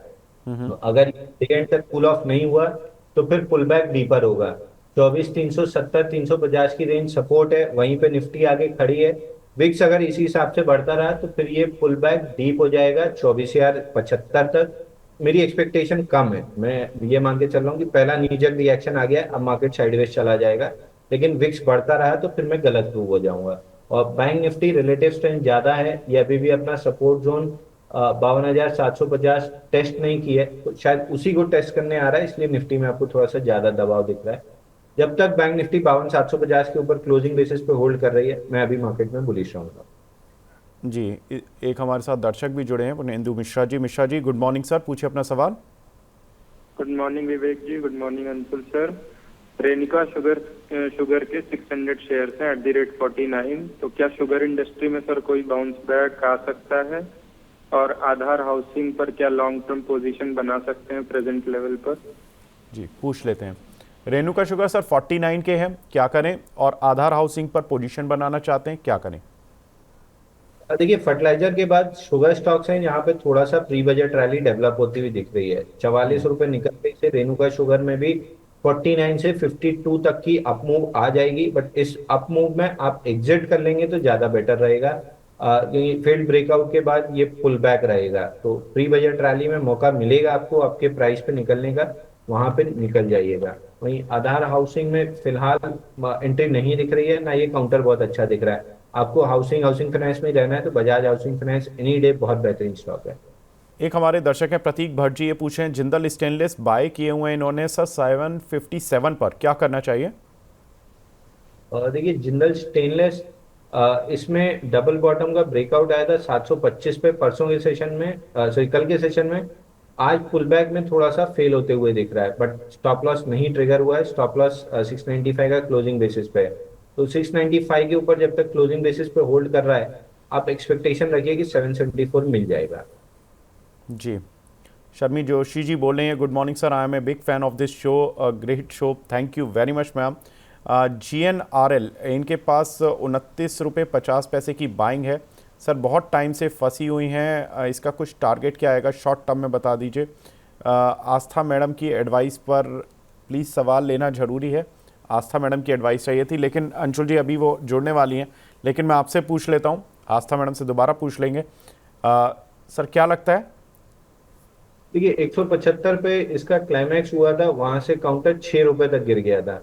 तो अगर सेकेंड तक पुल ऑफ नहीं हुआ तो फिर पुल बैक डीपर होगा। 24,370 350 की रेंज सपोर्ट है, वहीं पे निफ्टी आगे खड़ी है। विक्स अगर इसी हिसाब से बढ़ता रहा तो फिर ये पुल बैक डीप हो जाएगा 24,075 तक। मेरी एक्सपेक्टेशन कम है, मैं ये मान के चल रहा हूँ कि पहला नीजक रिएक्शन आ गया, अब मार्केट साइडवेज चला जाएगा। लेकिन विक्स बढ़ता रहा तो फिर मैं गलत प्रूव हो जाऊंगा। और बैंक निफ्टी रिलेटिव स्ट्रेंथ ज्यादा है, ये अभी भी अपना सपोर्ट जोन 52,750 टेस्ट नहीं किया है, तो शायद उसी को टेस्ट करने आ रहा है, इसलिए निफ्टी में आपको थोड़ा सा ज्यादा दबाव दिख रहा है। जब तक बैंक निफ्टी 52,750 के ऊपर क्लोजिंग बेसिस पे होल्ड कर रही है, मैं अभी मार्केट में बुलिश रहूंगा। जी, एक हमारे साथ दर्शक भी जुड़े हैं, Punendu Mishra ji. Mishra ji, good morning sir, पूछिए अपना सवाल। Good morning Vivek ji, good morning Anshul sir. Renuka sugar के 600 शेयर्स हैं @49, तो क्या शुगर इंडस्ट्री में सर कोई बाउंस बैक आ सकता है? और आधार हाउसिंग पर क्या लॉन्ग टर्म पोजीशन बना सकते हैं प्रेजेंट लेवल पर? जी, पूछ लेते हैं। रेणुका शुगर सर 49 के हैं, क्या करें? और आधार हाउसिंग पर पोजीशन बनाना चाहते हैं, क्या करें? देखिए फर्टिलाइजर के बाद शुगर स्टॉक्स हैं, यहाँ पे थोड़ा सा प्री बजट रैली डेवलप होती हुई दिख रही है। 44 रुपए निकल गई से रेणुका शुगर में भी 49 से 52 तक की अपमूव आ जाएगी, बट इस अपमूव में आप एग्जिट कर लेंगे तो ज्यादा बेटर रहेगा, क्योंकि फेल्ड ब्रेकआउट के बाद ये पुल बैक रहेगा। तो प्री बजट रैली में मौका मिलेगा आपको आपके प्राइस पे निकलने का, वहां पे निकल जाइएगा। वहीं आधार हाउसिंग में फिलहाल एंट्री नहीं दिख रही है, ना ये काउंटर बहुत अच्छा दिख रहा है। आपको हाउसिंग फाइनेंस में रहना है तो Bajaj housing finance any day बहुत बेहतरीन स्टॉक है। एक हमारे दर्शक हैं प्रतीक भट्ट जी, ये पूछे हैं जिंदल स्टेनलेस बाय किए हुए हैं इन्होंने सर 757 पर, क्या करना चाहिए? और देखिए जिंदल स्टेनलेस, इसमें डबल बॉटम का ब्रेकआउट आया था 725 पे परसों के सेशन में, सॉरी कल के सेशन में। आज पुल बैक में थोड़ा सा फेल होते हुए दिख रहा है, बट स्टॉप लॉस नहीं ट्रिगर हुआ है। स्टॉप लॉस 695 का क्लोजिंग बेसिस पे है, तो 695 के ऊपर जब तक क्लोजिंग बेसिस पे होल्ड कर रहा है, आप एक्सपेक्टेशन रखिए कि 774 मिल जाएगा। जी, शर्मी जोशी जी बोल रहे हैं, good morning sir, I am a big fan of this show, great show, thank you very much ma'am. GNRL, इनके पास 29 रुपये 50 पैसे की बाइंग है सर, बहुत टाइम से फंसी हुई हैं, इसका कुछ टारगेट क्या आएगा शॉर्ट टर्म में बता दीजिए। आस्था मैडम की एडवाइस पर प्लीज़ सवाल लेना ज़रूरी है। आस्था मैडम की एडवाइस चाहिए थी, लेकिन अंशुल जी अभी वो जुड़ने वाली हैं, लेकिन मैं आपसे पूछ लेता हूँ, आस्था मैडम से दोबारा पूछ लेंगे। सर क्या लगता है? देखिए 175 पे इसका क्लाइमैक्स हुआ था, वहां से काउंटर 6 रुपए तक गिर गया था।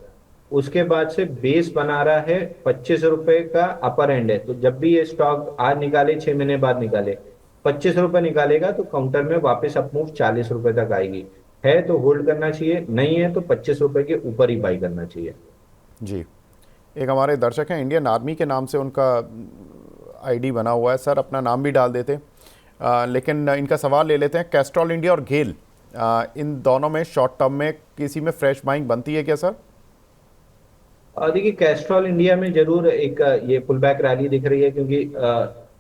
उसके बाद से बेस बना रहा है 25 रुपए का अपर एंड है, तो जब भी ये स्टॉक आज निकाले 6 महीने बाद निकाले 25 रुपए निकालेगा तो काउंटर में वापस अपमूव 40 रुपए तक आएगी। है तो होल्ड करना चाहिए, नहीं है तो 25 रुपए के ऊपर ही बाई करना चाहिए। जी, एक हमारे दर्शक हैं इंडियन आर्मी के नाम से उनका आईडी बना हुआ है सर, अपना नाम भी डाल देते, लेकिन इनका सवाल ले लेते हैं। कैस्ट्रॉल इंडिया और गेल इन दोनों में शॉर्ट टर्म में किसी में फ्रेश बाइंग बनती है क्या सर? देखिए कैस्ट्रॉल इंडिया में जरूर एक ये पुल बैक रैली दिख रही है, क्योंकि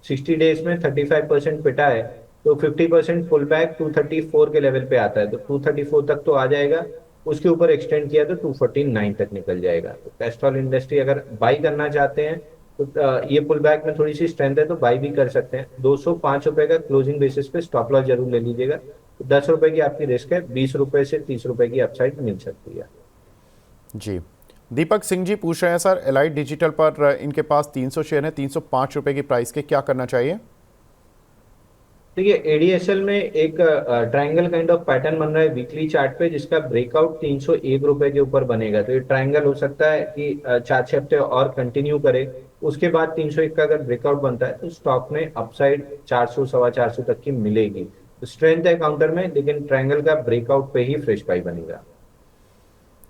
60 डेज में 35% पिटा है, तो 50% पुल बैक 234 के लेवल पे आता है, तो 234 तक तो आ जाएगा। उसके ऊपर एक्सटेंड किया तो 249 तक निकल जाएगा। तो कैस्ट्रॉल इंडस्ट्री अगर बाई करना चाहते हैं तो ये पुल बैक में थोड़ी सी स्ट्रेंथ है तो बाई भी कर सकते हैं। 205 रुपए का क्लोजिंग बेसिस पे स्टॉप लॉस जरूर ले लीजिएगा। तो 10 रुपए की आपकी रिस्क है, 20 रुपए से 30 रुपए की अपसाइड मिल सकती है। जी, दीपक सिंह जी पूछ रहे हैं सर, एलाइट डिजिटल पर इनके पास 300 शेयर हैं 305 रुपए की प्राइस के, क्या करना चाहिए? देखिए एडीएसएल में एक ट्रायंगल काइंड ऑफ पैटर्न बन रहा है वीकली चार्ट पे, जिसका ब्रेकआउट 301 रुपए के ऊपर बनेगा। तो ये ट्रायंगल हो सकता है कि 4-6 हफ्ते और कंटिन्यू करे, उसके बाद 301 का अगर ब्रेकआउट बनता है तो स्टॉक में अपसाइड 400 425 तक की मिलेगी। तो स्ट्रेंथ है काउंटर में, लेकिन ट्रायंगल का ब्रेकआउट पे ही फ्रेश बाई बनेगा।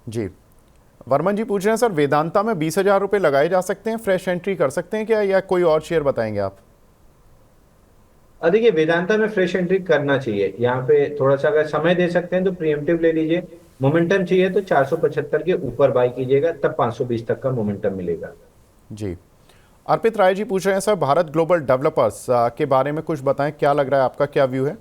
जी, वर्मन जी पूछ रहे हैं सर, वेदांता में 20,000 रुपये लगाए जा सकते हैं, फ्रेश एंट्री कर सकते हैं क्या, या कोई और शेयर बताएंगे आप? देखिए वेदांता में फ्रेश एंट्री करना चाहिए। यहाँ पे थोड़ा सा अगर समय दे सकते हैं तो प्रीएम्प्टिव ले लीजिए। मोमेंटम चाहिए तो 475 के ऊपर बाई कीजिएगा, तब 520 तक का मोमेंटम मिलेगा। जी, अर्पित राय जी पूछ रहे हैं सर, भारत ग्लोबल डेवलपर्स के बारे में कुछ बताएं, क्या लग रहा है, आपका क्या व्यू है?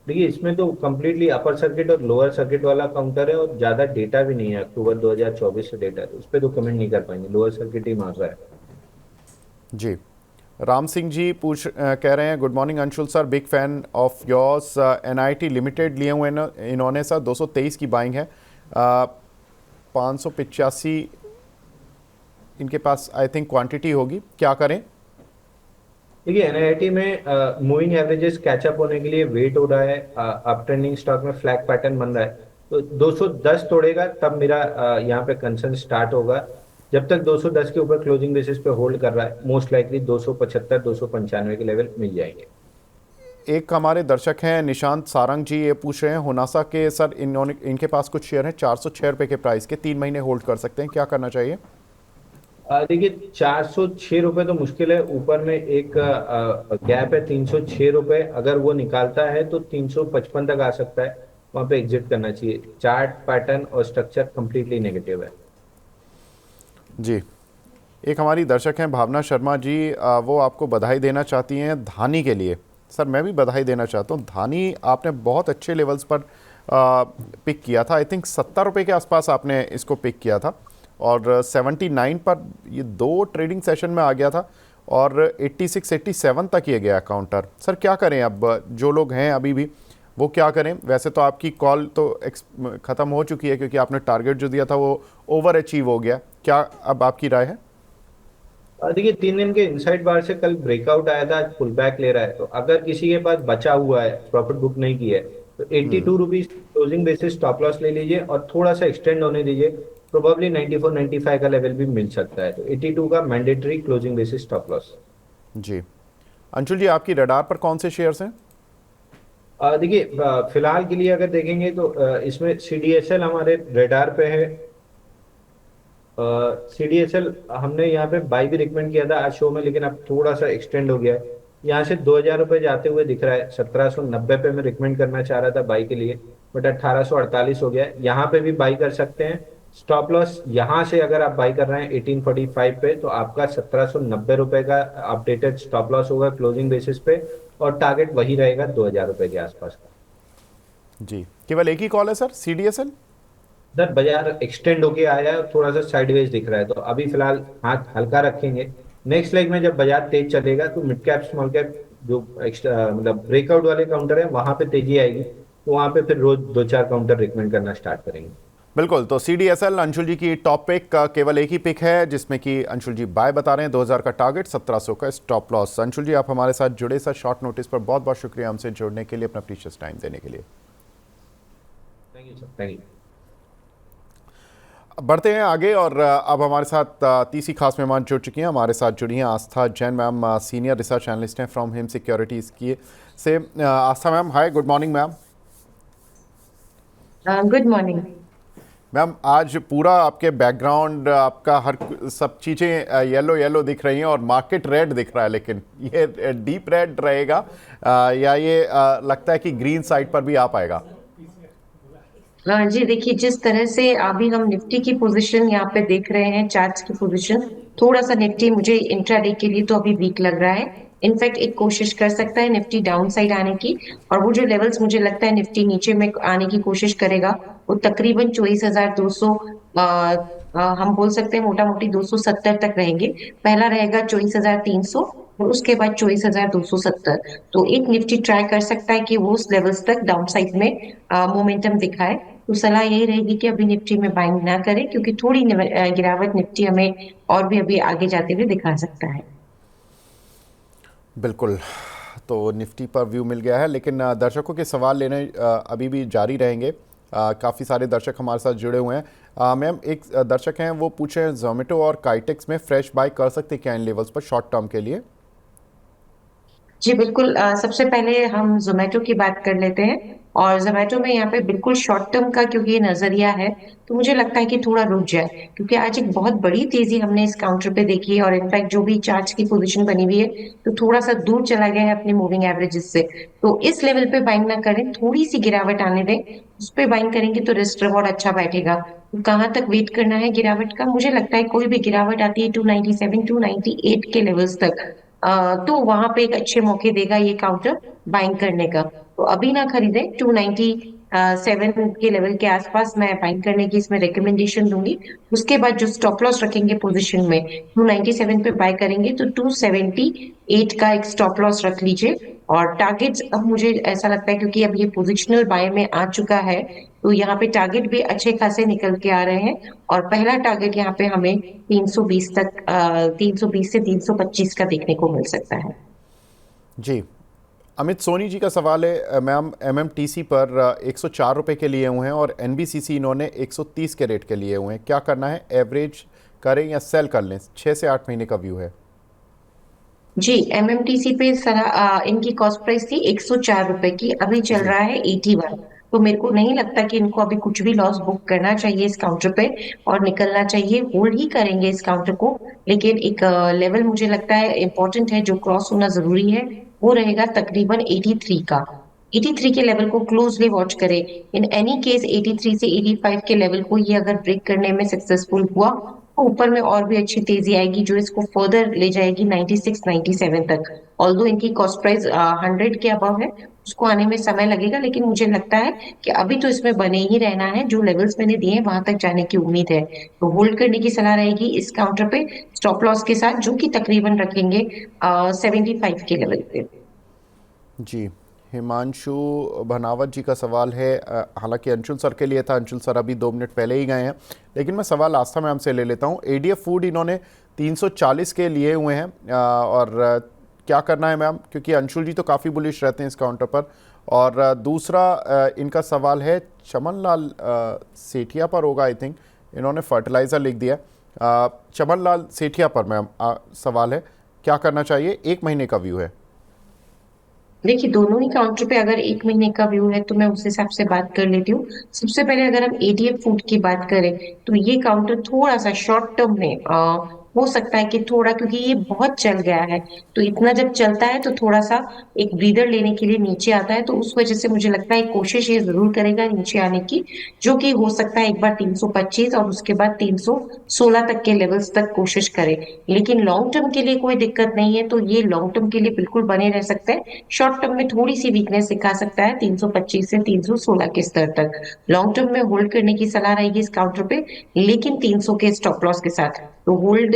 देखिए इसमें तो कम्प्लीटली अपर सर्किट और लोअर सर्किट वाला काउंटर है, और ज्यादा डेटा भी नहीं है, अक्टूबर 2024 से डेटा है, तो उस पर तो कमेंट नहीं कर पाएंगे, लोअर सर्किट ही मार रहा है। जी, राम सिंह जी कह रहे हैं, good morning Anshul sir, big fan of yours, NIT limited लिए हुए इन्होंने सर, 223 की बाइंग है, 585 इनके पास आई थिंक क्वांटिटी होगी, क्या करें? देखिए NIT में मूविंग एवरेजेस कैचअप होने के लिए वेट हो रहा है। अप ट्रेंडिंग स्टॉक में फ्लैग पैटर्न बन रहा है, तो 210 तोड़ेगा तब मेरा यहाँ पे कंसर्न स्टार्ट होगा। जब तक 210 के ऊपर क्लोजिंग बेसिस पे होल्ड कर रहा है, मोस्ट लाइकली 275 295 के लेवल मिल जाएंगे। एक हमारे दर्शक हैं निशांत सारंग जी, ये पूछ रहे हैं हुनासा के सर, इनके पास कुछ शेयर हैं 406 रुपए के प्राइस के, 3 महीने होल्ड कर सकते हैं, क्या करना चाहिए? देखिए 406 रुपए तो मुश्किल है, ऊपर में एक गैप है 306 रुपए, अगर वो निकालता है तो 355 तक आ सकता है, वहां पे एग्जिट करना चाहिए। चार्ट पैटर्न और स्ट्रक्चर कंप्लीटली नेगेटिव है। जी, एक हमारी दर्शक हैं भावना शर्मा जी, वो आपको बधाई देना चाहती हैं धानी के लिए। सर मैं भी बधाई देना चाहता हूँ, धानी आपने बहुत अच्छे लेवल्स पर पिक किया था, आई थिंक 70 रुपये के आसपास आपने इसको पिक किया था, और 79 पर ये 2 ट्रेडिंग सेशन में आ गया था, और 86-87 तक ये गया काउंटर। सर क्या करें अब, जो लोग हैं अभी भी वो क्या करें? वैसे तो आपकी कॉल तो ख़त्म हो चुकी है, क्योंकि आपने टारगेट जो दिया था वो ओवर अचीव हो गया, क्या अब आपकी राय है? देखिए 3 दिन के इनसाइड बार से कल ब्रेकआउट आया था, आज पुल बैक ले रहा है, तो अगर किसी के पास बचा हुआ है, प्रॉफिट बुक नहीं किया है, तो 82 rupees closing basis stop loss ले लीजिए और थोड़ा सा एक्सटेंड होने दीजिए। प्रोबेबली 94-95 का लेवल भी मिल सकता है, तो 82 का mandatory closing basis stop loss. जी, अंशुल जी आपकी रडार पर कौन से शेयर्स हैं? देखिए फिलहाल के लिए अगर देखेंगे तो इसमें CDSL हमारे रेडार पे है। CDSL हमने यहाँ पे बाई भी रिकमेंड किया था आज शो में, लेकिन अब थोड़ा सा एक्सटेंड हो गया है, यहाँ से 2000 रुपये जाते हुए दिख रहा है। 1790 पे मैं रिकमेंड करना चाह रहा था बाई के लिए, बट 1848 हो गया है, यहाँ पे भी बाई कर सकते हैं। स्टॉप लॉस यहाँ से अगर आप बाई कर रहे हैं 1845 पे, तो आपका 1790 रुपए का अपडेटेड स्टॉप लॉस होगा क्लोजिंग बेसिस पे, और टारगेट वही रहेगा 2000 रुपए के आसपास का। जी, केवल एक ही कॉल है सर, CDSL? सर बाजार एक्सटेंड होके आया है, थोड़ा सा साइडवेज दिख रहा है, तो अभी फिलहाल हाथ हल्का रखेंगे। नेक्स्ट लेग में जब बाजार तेज चलेगा तो मिड कैप स्मॉल कैप जो एक्स्ट्रा मतलब ब्रेकआउट वाले काउंटर है वहां पे तेजी आएगी, तो वहां पे फिर रोज 2-4 काउंटर रिकमेंड करना स्टार्ट करेंगे। बिल्कुल, तो CDSL अंशुल जी की टॉप पिक का केवल एक ही पिक है, जिसमें कि अंशुल जी बाय बता रहे हैं, 2000 का टारगेट, 1700 का स्टॉप लॉस। अंशुल जी आप हमारे साथ जुड़े, सर शॉर्ट नोटिस पर बहुत बहुत शुक्रिया हमसे जुड़ने के लिए, अपना प्रीशियस टाइम देने के लिए। Thank you sir, thank you. बढ़ते हैं आगे, और अब हमारे साथ तीसरी खास मेहमान जुड़ चुकी हैं, हमारे साथ जुड़ी हैं Aastha Jain ma'am, senior research analyst हैं फ्रॉम हिम सिक्योरिटीज़ की से। Aastha ma'am hi, good morning ma'am. Good morning. Ma'am आज पूरा आपके बैकग्राउंड आपका हर सब चीज़ें येलो येलो दिख रही हैं और मार्केट रेड दिख रहा है, लेकिन ये डीप रेड रहेगा या ये लगता है कि ग्रीन साइड पर भी आ पाएगा? जी देखिए, जिस तरह से अभी हम निफ्टी की पोजीशन यहाँ पे देख रहे हैं, चार्ट्स की पोजीशन, थोड़ा सा निफ्टी मुझे इंट्राडे के लिए तो अभी वीक लग रहा है। इनफैक्ट एक कोशिश कर सकता है निफ्टी डाउन साइड आने की, और वो जो लेवल्स मुझे लगता है निफ्टी नीचे में आने की कोशिश करेगा, वो तकरीबन 24,200 हम बोल सकते हैं मोटा मोटी 270 तक रहेंगे। पहला रहेगा 24,300 और उसके बाद 24,270। तो एक निफ्टी ट्राई कर सकता है कि वो उस लेवल्स तक डाउन साइड में मोमेंटम दिखाए। तो सलाह यही रहेगी कि अभी निफ्टी में बाइंग ना करें, क्योंकि थोड़ी गिरावट निफ्टी हमें और भी अभी आगे जाते हुए दिखा सकता है। बिल्कुल, तो निफ्टी पर व्यू मिल गया है, लेकिन दर्शकों के सवाल लेने अभी भी जारी रहेंगे। काफ़ी सारे दर्शक हमारे साथ जुड़े हुए हैं। मैम, एक दर्शक हैं, वो पूछे हैं जोमेटो और काइटेक्स में फ्रेश बाय कर सकते क्या इन लेवल्स पर शॉर्ट टर्म के लिए? जी बिल्कुल, सबसे पहले हम जोमेटो की बात कर लेते हैं। और जोमेटो में यहाँ पे बिल्कुल शॉर्ट टर्म का क्योंकि ये नजरिया है, तो मुझे लगता है कि थोड़ा रुक जाए, क्योंकि आज एक बहुत बड़ी तेजी हमने इस काउंटर पे देखी है, और इनफैक्ट जो भी चार्ट की पोजीशन बनी हुई है तो थोड़ा सा दूर चला गया है अपने मूविंग एवरेजेस से। तो इस लेवल पे बाइंग ना करें, थोड़ी सी गिरावट आने दें, उस पे बाइंग करेंगे तो रिस्क रिवॉर्ड अच्छा बैठेगा। तो कहाँ तक वेट करना है गिरावट का? मुझे लगता है कोई भी गिरावट आती है 297 298 के लेवल्स तक, तो वहां पे एक अच्छे मौके देगा ये काउंटर बाइंग करने का। तो अभी ना खरीदे, 297 के लेवल के आसपास मैं बाइंग करने की इसमें रिकमेंडेशन दूंगी। उसके बाद जो स्टॉप लॉस रखेंगे पोजीशन में, 297 पे बाय करेंगे तो 278 का एक स्टॉप लॉस रख लीजिए। और टारगेट्स अब मुझे ऐसा लगता है, क्योंकि अब ये पोजिशनल बाय में आ चुका है, तो यहाँ पे टारगेट भी अच्छे खासे निकल के आ रहे हैं। और पहला टारगेट यहाँ पे हमें 320 तक 320 से 325 का देखने को मिल सकता है। जी, अमित सोनी जी का सवाल है, मैम एमएमटीसी पर 104 रुपये के लिए हुए हैं और एनबीसीसी इन्होंने 130 के रेट के लिए हुए हैं, क्या करना है? एवरेज करें या सेल कर लें? 6 से 8 महीने का व्यू है। जी, एमएमटीसी पे इनकी कॉस्ट प्राइस थी 104 रुपए की, अभी चल जी रहा है 81। तो मेरे को नहीं लगता कि इनको अभी कुछ भी लॉस बुक करना चाहिए इस काउंटर पे, और निकलना चाहिए। होल्ड ही करेंगे इस काउंटर को, लेकिन एक लेवल मुझे लगता है इंपॉर्टेंट है जो क्रॉस होना जरूरी है, वो रहेगा तकरीबन 83 का। 83 के लेवल को क्लोजली वॉच करें। इन एनी केस 83 से 85 के लेवल को ये अगर ब्रेक करने में सक्सेसफुल हुआ, तो ऊपर में और भी अच्छी तेजी आएगी, जो इसको फर्दर ले जाएगी 96 97 तक। ऑल्दो इनकी कॉस्ट प्राइस 100 के अबव है, उसको आने में समय लगेगा, लेकिन मुझे लगता है कि अभी तो इसमें बने ही रहना है। जो लेवल्स मैंने दिए हैं वहां तक जाने की उम्मीद है, तो होल्ड करने की सलाह रहेगी इस काउंटर पे, स्टॉप लॉस के साथ, जो कि तकरीबन रखेंगे 75 के लेवल पे। जी, हिमांशु भनावत जी का सवाल है, हालांकि अंशुल सर के लिए था, अंशुल सर अभी 2 मिनट पहले ही गए हैं, लेकिन मैं सवाल आस्था मैम से ले लेता हूं। एडीएफ फूड इन्होंने 340 के लिए हुए हैं, और क्या करना है मैम, क्योंकि अंशुल जी तो काफ़ी बुलिश रहते हैं इस काउंटर पर। और दूसरा इनका सवाल है चमन लाल सेठिया पर होगा, आई थिंक इन्होंने फर्टिलाइज़र लिख दिया। चमन लाल सेठिया पर मैम सवाल है, क्या करना चाहिए? 1 महीने का व्यू है। देखिए, दोनों ही काउंटर पे अगर 1 महीने का व्यू है तो मैं उस हिसाब से बात कर लेती हूँ। सबसे पहले अगर हम एडीएफ फूड की बात करें, तो ये काउंटर थोड़ा सा शॉर्ट टर्म में हो सकता है कि थोड़ा, क्योंकि ये बहुत चल गया है, तो इतना जब चलता है तो थोड़ा सा एक ब्रीदर लेने के लिए नीचे आता है, तो उस वजह से मुझे लगता है कोशिश ये जरूर करेगा नीचे आने की, जो कि हो सकता है एक बार 325 और उसके बाद 316 तक के लेवल्स तक कोशिश करे। लेकिन लॉन्ग टर्म के लिए कोई दिक्कत नहीं है, तो ये लॉन्ग टर्म के लिए बिल्कुल बने रह सकते हैं। शॉर्ट टर्म में थोड़ी सी वीकनेस दिखा सकता है 325 से 316 के स्तर तक। लॉन्ग टर्म में होल्ड करने की सलाह रहेगी इस काउंटर पे, लेकिन 300 के स्टॉप लॉस के साथ। तो होल्ड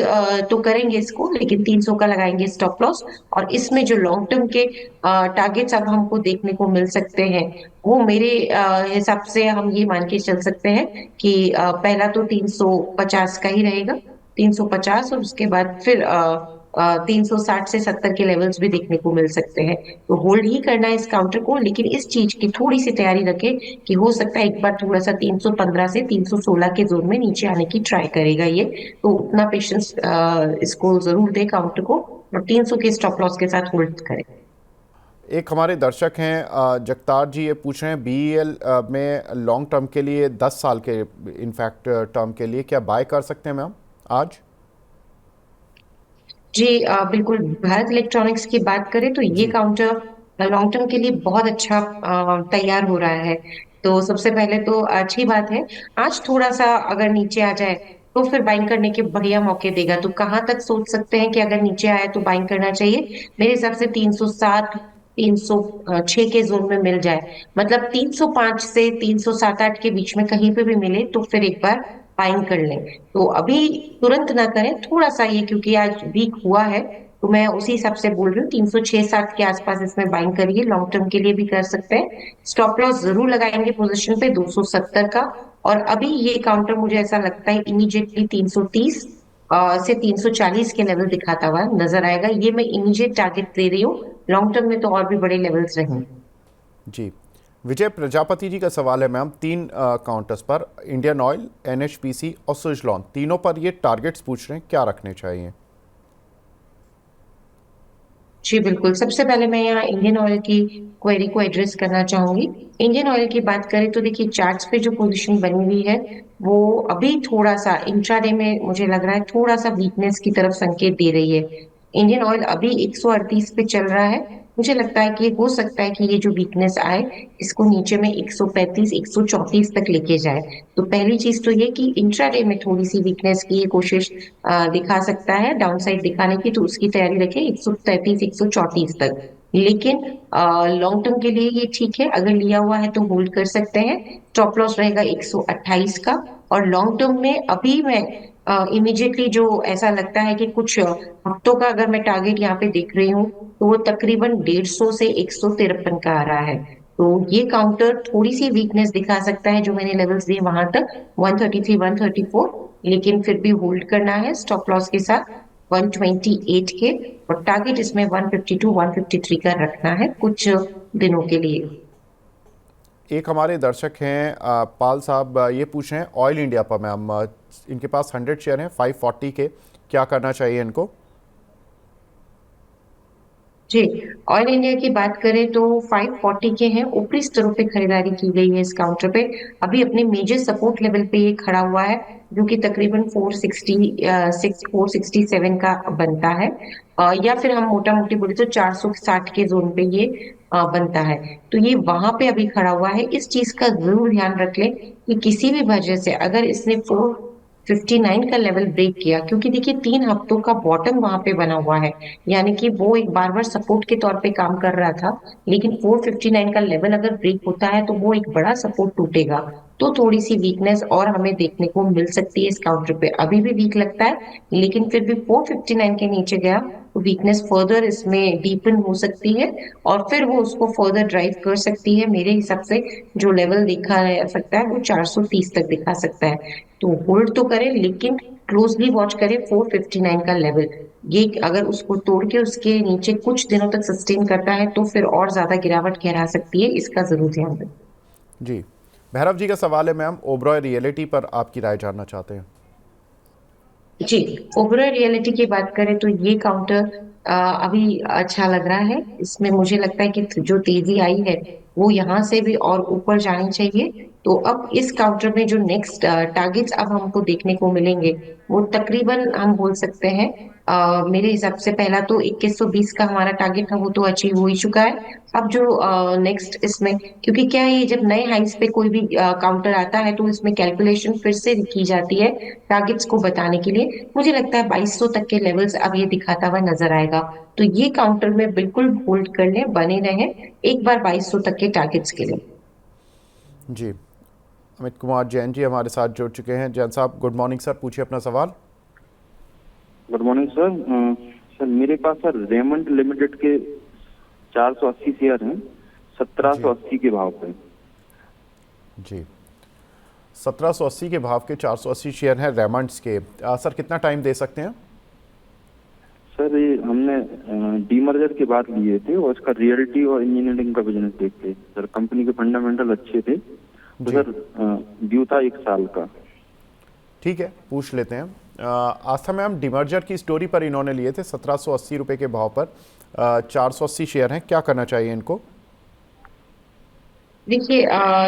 तो करेंगे इसको, लेकिन 300 का लगाएंगे स्टॉप लॉस। और इसमें जो लॉन्ग टर्म के टारगेट्स अब हमको देखने को मिल सकते हैं, वो मेरे हिसाब से हम ये मान के चल सकते हैं कि पहला तो 350 का ही रहेगा, 350, और उसके बाद फिर 360 से 70 के लेवल्स भी देखने को मिल सकते हैं। तो होल्ड ही करना है इस काउंटर को, लेकिन इस चीज की थोड़ी सी तैयारी रखें कि हो सकता है एक बार थोड़ा सा 315 से 316 के जोन में नीचे आने की ट्राई करेगा ये। तो उतना पेशेंस इसको जरूर दे काउंटर को, और 300 के स्टॉप लॉस के साथ होल्ड करें। एक हमारे दर्शक हैं जगतार जी, ये पूछ रहे हैं बीईएल में लॉन्ग टर्म के लिए 10 साल के इनफैक्ट टर्म के लिए क्या बाय कर सकते हैं मैम आज? जी बिल्कुल। भारत इलेक्ट्रॉनिक्स की बात करें तो ये जी काउंटर लॉन्ग टर्म के लिए बहुत अच्छा तैयार हो रहा है। तो सबसे पहले तो अच्छी बात है। आज थोड़ा सा अगर नीचे आ जाए तो फिर बाइंग करने के बढ़िया मौके देगा। तो कहाँ तक सोच सकते हैं कि अगर नीचे आए तो बाइंग करना चाहिए? मेरे हिसाब से 307 306 के जोन में मिल जाए, मतलब 305 से 307-8 के बीच में कहीं पे भी मिले तो फिर एक बार बाइंग कर लें। तो अभी तुरंत ना करें, थोड़ा सा ये क्योंकि आज वीक हुआ है तो मैं उसी हिसाब से बोल रही हूँ। 306-7 के आसपास इसमें बाइंग करिए, लॉन्ग टर्म के लिए भी कर सकते हैं। स्टॉप लॉस जरूर लगाएंगे पोजीशन पे 270 का। और अभी ये काउंटर मुझे ऐसा लगता है इमीडिएटली 330 से 340 के लेवल दिखाता हुआ नजर आएगा। ये मैं इमीडिएट टारगेट दे रही हूँ। लॉन्ग टर्म में तो और भी बड़े लेवल्स रहेंगे। जी, विजय प्रजापति जी का सवाल है मैम, 3 काउंटर्स पर इंडियन ऑयल, एनएचपीसी और सुजलॉन, तीनों पर ये टारगेट्स पूछ रहे हैं, क्या रखने चाहिए? जी बिल्कुल। सबसे पहले मैं यहाँ इंडियन ऑयल की क्वेरी को एड्रेस करना चाहूंगी। इंडियन ऑयल की बात करें तो देखिए चार्ट्स पे जो पोजीशन बनी हुई है वो अभी थोड़ा सा इंट्राडे में मुझे लग रहा है थोड़ा सा वीकनेस की तरफ संकेत दे रही है। इंडियन ऑयल अभी 138 पे चल रहा है। मुझे लगता है कि हो सकता है कि ये जो वीकनेस आए इसको नीचे में 135 134 तक लेके जाए। तो पहली चीज तो ये कि इंट्राडे में थोड़ी सी वीकनेस की ये कोशिश दिखा सकता है डाउनसाइड दिखाने की, तो उसकी तैयारी रखें 133 134 तक। लेकिन लॉन्ग टर्म के लिए ये ठीक है, अगर लिया हुआ है तो होल्ड कर सकते हैं। स्टॉप लॉस रहेगा 128 का। और लॉन्ग टर्म में अभी मैं इमीडिएटली जो ऐसा लगता है कि कुछ हफ्तों का अगर मैं टारगेट यहाँ पे देख रही हूँ तो वो तकरीबन 150 से 153 का आ रहा है। तो ये काउंटर थोड़ी सी वीकनेस दिखा सकता है, जो मैंने लेवल्स दिए वहां तक 133 134, लेकिन फिर भी होल्ड करना है स्टॉप लॉस के साथ 128 के। और टारगेट इसमें 152 153 का रखना है कुछ दिनों के लिए। एक हमारे दर्शक हैं पाल साहब, ये पूछ रहे हैं ऑयल इंडिया पर मैम, इनके पास 100 शेयर हैं 540 के, क्या करना चाहिए इनको? जी, ऑयल इंडिया की बात करें तो 540 के हैं। ऊपरी स्तरों पे खरीदारी की गई है इस काउंटर पे। अभी अपने मेजर सपोर्ट लेवल पे ये खड़ा हुआ है जो कि तकरीबन 467 का बनता है। या फिर हम मोटा मोटी बोले तो 460 के जोन पे ये बनता है। तो ये वहां पे अभी खड़ा हुआ है। इस चीज का जरूर ध्यान रख लें कि किसी भी वजह से अगर इसने 459 का लेवल ब्रेक किया, क्योंकि देखिए 3 हफ्तों का बॉटम वहां पे बना हुआ है, यानी कि वो एक बार बार सपोर्ट के तौर पे काम कर रहा था। लेकिन 459 का लेवल अगर ब्रेक होता है तो वो एक बड़ा सपोर्ट टूटेगा। तो थोड़ी सी वीकनेस और हमें देखने को मिल सकती है इस काउंटर पे। अभी भी वीक लगता है लेकिन फिर भी 459 के नीचे गया तो वीकनेस फर्दर इसमें डीपन हो सकती है और फिर वो उसको फर्दर ड्राइव कर सकती है। मेरे हिसाब से जो लेवल दिखा सकता है वो 430 तक दिखा सकता है। तो होल्ड तो करें लेकिन क्लोजली वॉच करें 459 का लेवल। ये अगर उसको तोड़ के उसके नीचे कुछ दिनों तक सस्टेन करता है तो फिर और ज्यादा गिरावट गहरा सकती है, इसका जरूर ध्यान दें। जी, भैरव जी का सवाल है मैम, ओबरॉय रियलिटी पर आपकी राय जानना चाहते हैं। जी, ओबरॉय रियलिटी की बात करें तो ये काउंटर अभी अच्छा लग रहा है। इसमें मुझे लगता है कि जो तेजी आई है वो यहाँ से भी और ऊपर जानी चाहिए। तो अब इस काउंटर में जो नेक्स्ट टारगेट्स अब हमको देखने को मिलेंगे वो तकरीबन हम बोल सकते हैं मेरे हिसाब से पहला तो 2120 का हमारा टारगेट था वो तो अचीव हो ही चुका है। अब जो नेक्स्ट इसमें, क्योंकि क्या है ये जब नए हाइस पे कोई भी काउंटर आता है तो इसमें कैलकुलेशन फिर से की जाती है टारगेट्स को बताने के लिए। मुझे लगता है 2200 तक के लेवल्स अब ये दिखाता हुआ नजर आएगा। तो ये काउंटर में बिल्कुल होल्ड कर लें, बने रहें एक बार 2200 तक के टारगेट्स के लिए। जी, अमित कुमार जैन जी हमारे साथ जुड़ चुके हैं। जैन साहब गुड मॉर्निंग सर, पूछिए अपना सवाल। Good morning sir. सर मेरे पास सर रेमंड लिमिटेड के 480 शेयर हैं 1780 के भाव पे। जी, 1780 के भाव के 480 शेयर हैं रेमंड्स के। सर कितना टाइम दे सकते हैं? सर ये हमने डीमर्जर के बाद लिए थे और इसका रियल्टी और इंजीनियरिंग का बिजनेस देखते सर, कंपनी के फंडामेंटल अच्छे थे तो सर ड्यू था 1 साल का। ठीक है, पूछ लेते हैं। आस्था मैम, डीमर्जर की स्टोरी पर इन्होंने लिए थे 1780 रुपये के भाव पर। 480 शेयर हैं, क्या करना चाहिए इनको? देखिए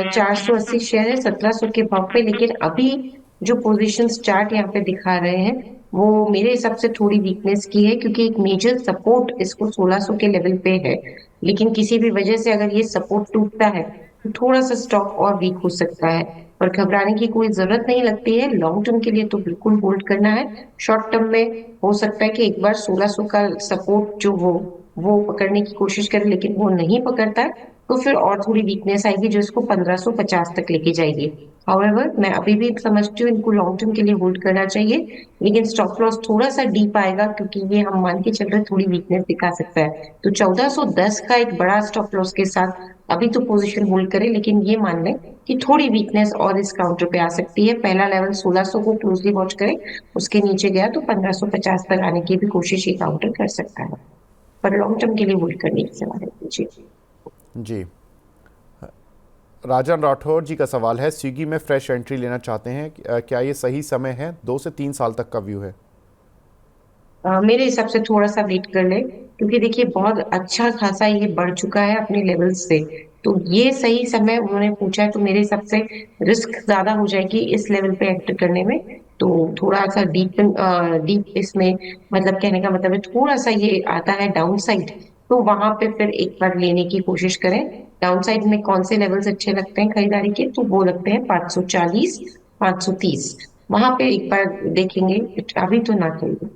480 शेयर है 1700 के भाव पे, लेकिन अभी जो पोजीशंस चार्ट यहाँ पे दिखा रहे हैं वो मेरे हिसाब से थोड़ी वीकनेस की है, क्योंकि एक मेजर सपोर्ट इसको 1600 के लेवल पे है। लेकिन किसी भी वजह से अगर ये सपोर्ट टूटता है तो थोड़ा सा स्टॉक और वीक हो सकता है, पर घबराने की कोई जरूरत नहीं लगती है। लॉन्ग टर्म के लिए तो बिल्कुल होल्ड करना है। शॉर्ट टर्म में हो सकता है कि एक बार 1600 का सपोर्ट जो वो पकड़ने की कोशिश करे, लेकिन वो नहीं पकड़ता है तो फिर और थोड़ी वीकनेस आएगी जो इसको 1550 तक लेके जाएगी। हाउएवर मैं अभी भी समझती हूँ इनको लॉन्ग टर्म के लिए होल्ड करना चाहिए, लेकिन स्टॉप लॉस थोड़ा सा डीप आएगा, क्योंकि ये हम मान के चल रहे थोड़ी वीकनेस दिखा सकता है। तो 1410 का एक बड़ा स्टॉप लॉस के साथ अभी तो पोजीशन होल्ड करें, लेकिन ये मान लें कि थोड़ी वीकनेस और इस काउंटर पे आ सकती है। पहला लेवल 1600 को क्लोजली वॉच करें, उसके नीचे गया तो 1550 तक आने की भी कोशिश ये काउंटर कर सकता है, पर लॉन्ग टर्म के लिए होल्ड करने की सलाह है। जी जी, राजन राठौर जी का सवाल है, स्विगी में फ्रेश एंट्री लेना चाहते हैं, क्या ये सही समय है? 2 से 3 साल तक का व्यू है। मेरे हिसाब से थोड़ा सा वेट कर ले, क्योंकि देखिए बहुत अच्छा खासा ये बढ़ चुका है अपने लेवल से। तो ये सही समय उन्होंने पूछा है, तो मेरे हिसाब से रिस्क ज्यादा हो जाएगी इस लेवल पे एंटर करने में। तो थोड़ा सा डीप इसमें, मतलब कहने का मतलब है थोड़ा सा ये आता है डाउन साइड, तो वहां पे फिर एक बार लेने की कोशिश करें। डाउन साइड में कौन से लेवल्स अच्छे लगते हैं खरीदारी के, तो वो लगते हैं 540 530, वहां पे एक बार देखेंगे, अभी तो ना खरीदें।